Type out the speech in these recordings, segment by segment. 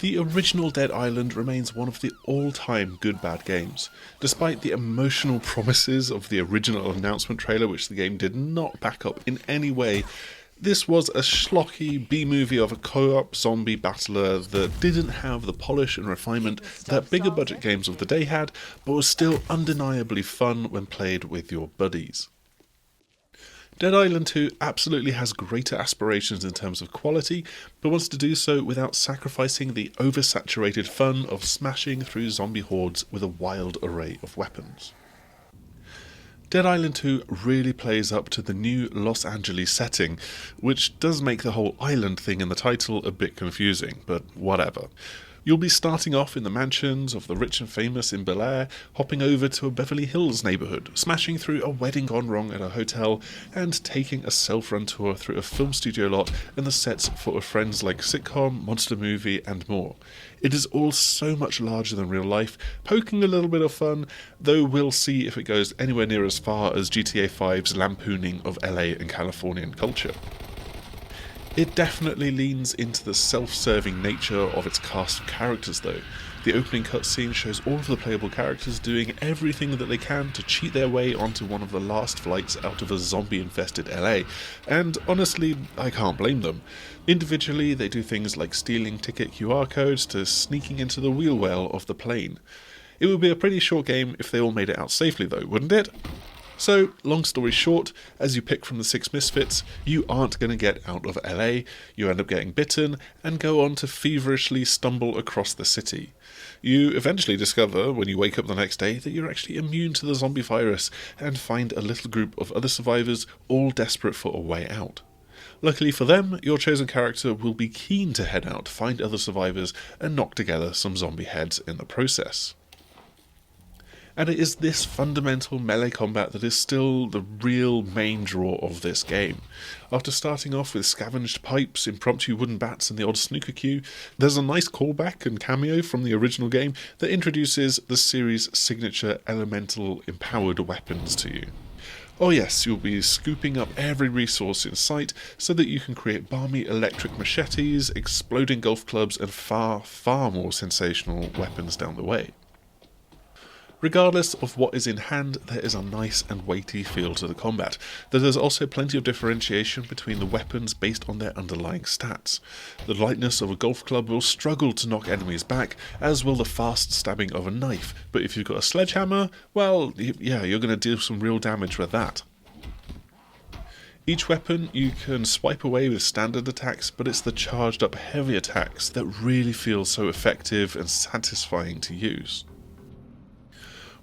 The original Dead Island remains one of the all-time good bad games. Despite the emotional promises of the original announcement trailer, which the game did not back up in any way, this was a schlocky B-movie of a co-op zombie battler that didn't have the polish and refinement that bigger budget games of the day had, but was still undeniably fun when played with your buddies. Dead Island 2 absolutely has greater aspirations in terms of quality, but wants to do so without sacrificing the oversaturated fun of smashing through zombie hordes with a wild array of weapons. Dead Island 2 really plays up to the new Los Angeles setting, which does make the whole island thing in the title a bit confusing, but whatever. You'll be starting off in the mansions of the rich and famous in Bel Air, hopping over to a Beverly Hills neighbourhood, smashing through a wedding gone wrong at a hotel, and taking a self-run tour through a film studio lot and the sets for a Friends-like sitcom, monster movie, and more. It is all so much larger than real life, poking a little bit of fun, though we'll see if it goes anywhere near as far as GTA 5's lampooning of LA and Californian culture. It definitely leans into the self-serving nature of its cast of characters though. The opening cutscene shows all of the playable characters doing everything that they can to cheat their way onto one of the last flights out of a zombie-infested LA, and honestly, I can't blame them. Individually, they do things like stealing ticket QR codes to sneaking into the wheel well of the plane. It would be a pretty short game if they all made it out safely though, wouldn't it? So, long story short, as you pick from the 6 misfits, you aren't going to get out of LA, you end up getting bitten, and go on to feverishly stumble across the city. You eventually discover, when you wake up the next day, that you're actually immune to the zombie virus, and find a little group of other survivors, all desperate for a way out. Luckily for them, your chosen character will be keen to head out, find other survivors, and knock together some zombie heads in the process. And it is this fundamental melee combat that is still the real main draw of this game. After starting off with scavenged pipes, impromptu wooden bats and the odd snooker cue, there's a nice callback and cameo from the original game that introduces the series' signature elemental empowered weapons to you. Oh yes, you'll be scooping up every resource in sight so that you can create balmy electric machetes, exploding golf clubs and far, far more sensational weapons down the way. Regardless of what is in hand, there is a nice and weighty feel to the combat, though there's also plenty of differentiation between the weapons based on their underlying stats. The lightness of a golf club will struggle to knock enemies back, as will the fast stabbing of a knife, but if you've got a sledgehammer, well, yeah, you're going to do some real damage with that. Each weapon you can swipe away with standard attacks, but it's the charged up heavy attacks that really feel so effective and satisfying to use.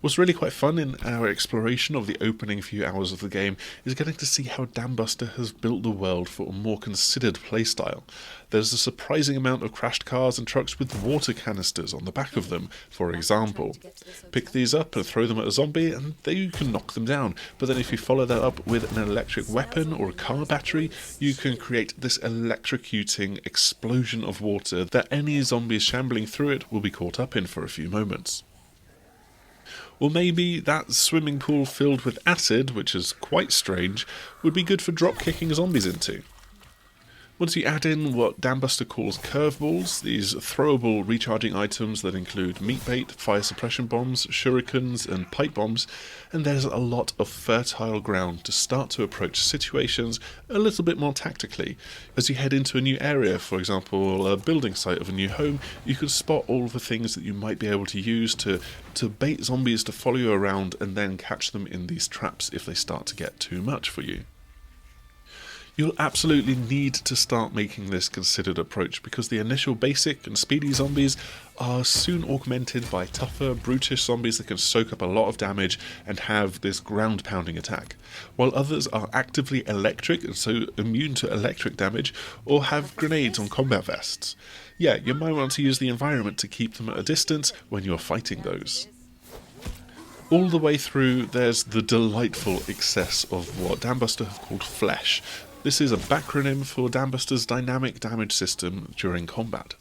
What's really quite fun in our exploration of the opening few hours of the game is getting to see how Dambuster has built the world for a more considered playstyle. There's a surprising amount of crashed cars and trucks with water canisters on the back of them, for example. Pick these up and throw them at a zombie and you can knock them down, but then if you follow that up with an electric weapon or a car battery, you can create this electrocuting explosion of water that any zombies shambling through it will be caught up in for a few moments. Or maybe that swimming pool filled with acid, which is quite strange, would be good for drop-kicking zombies into. Once you add in what Dambuster calls curveballs, these throwable recharging items that include meat bait, fire suppression bombs, shurikens and pipe bombs, and there's a lot of fertile ground to start to approach situations a little bit more tactically. As you head into a new area, for example a building site of a new home, you can spot all of the things that you might be able to use to bait zombies to follow you around and then catch them in these traps if they start to get too much for you. You'll absolutely need to start making this considered approach because the initial basic and speedy zombies are soon augmented by tougher, brutish zombies that can soak up a lot of damage and have this ground-pounding attack, while others are actively electric and so immune to electric damage or have grenades on combat vests. Yeah, you might want to use the environment to keep them at a distance when you're fighting those. All the way through, there's the delightful excess of what Dambuster have called flesh. This is a backronym for Dambuster's dynamic damage system during combat.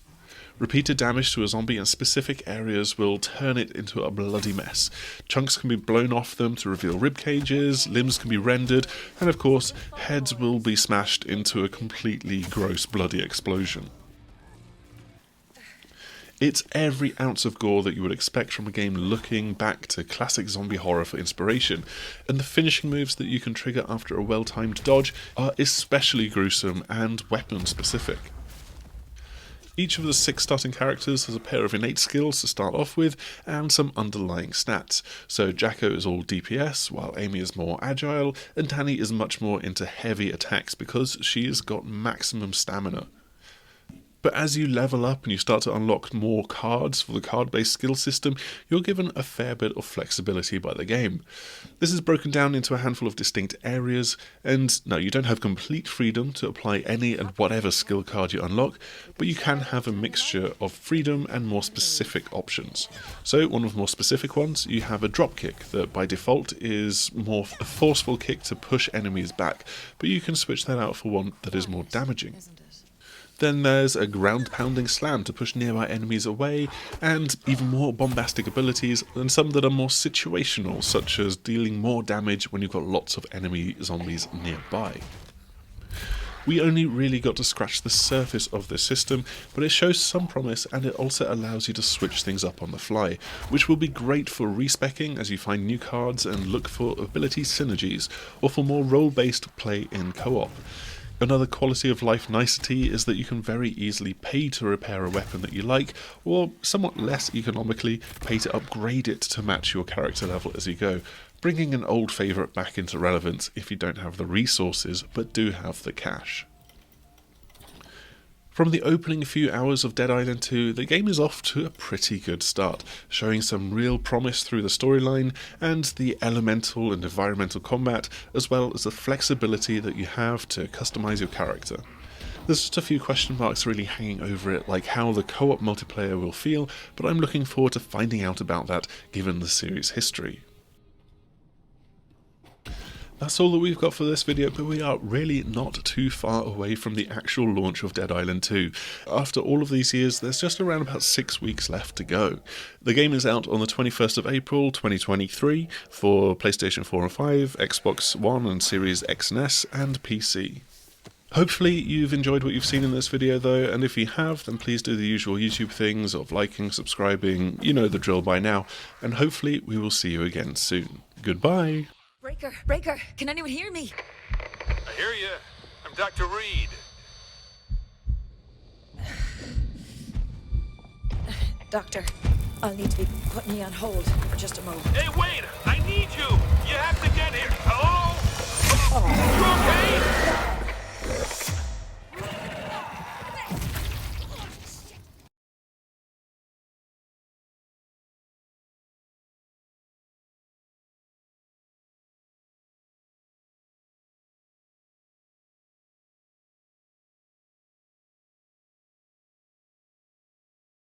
Repeated damage to a zombie in specific areas will turn it into a bloody mess. Chunks can be blown off them to reveal rib cages, limbs can be rendered, and of course, heads will be smashed into a completely gross bloody explosion. It's every ounce of gore that you would expect from a game looking back to classic zombie horror for inspiration, and the finishing moves that you can trigger after a well-timed dodge are especially gruesome and weapon specific. Each of the 6 starting characters has a pair of innate skills to start off with, and some underlying stats. So Jacko is all DPS, while Amy is more agile, and Danny is much more into heavy attacks because she has got maximum stamina. But as you level up and you start to unlock more cards for the card-based skill system, you're given a fair bit of flexibility by the game. This is broken down into a handful of distinct areas, and no, you don't have complete freedom to apply any and whatever skill card you unlock, but you can have a mixture of freedom and more specific options. So one of the more specific ones, you have a drop kick that by default is more a forceful kick to push enemies back, but you can switch that out for one that is more damaging. Then there's a ground-pounding slam to push nearby enemies away, and even more bombastic abilities, and some that are more situational, such as dealing more damage when you've got lots of enemy zombies nearby. We only really got to scratch the surface of this system, but it shows some promise, and it also allows you to switch things up on the fly, which will be great for respecking as you find new cards and look for ability synergies, or for more role-based play in co-op. Another quality of life nicety is that you can very easily pay to repair a weapon that you like, or somewhat less economically, pay to upgrade it to match your character level as you go, bringing an old favourite back into relevance if you don't have the resources but do have the cash. From the opening few hours of Dead Island 2, the game is off to a pretty good start, showing some real promise through the storyline and the elemental and environmental combat, as well as the flexibility that you have to customize your character. There's just a few question marks really hanging over it, like how the co-op multiplayer will feel, but I'm looking forward to finding out about that given the series' history. That's all that we've got for this video, but we are really not too far away from the actual launch of Dead Island 2. After all of these years, there's just around about 6 weeks left to go. The game is out on the 21st of April 2023 for PlayStation 4 and 5, Xbox One and Series X and S, and PC. Hopefully you've enjoyed what you've seen in this video though, and if you have, then please do the usual YouTube things of liking, subscribing, you know the drill by now, and hopefully we will see you again soon. Goodbye! Breaker, can anyone hear me? I hear you. I'm Dr. Reed. Doctor, I'll need to be putting you on hold for just a moment. Hey, wait! I need you!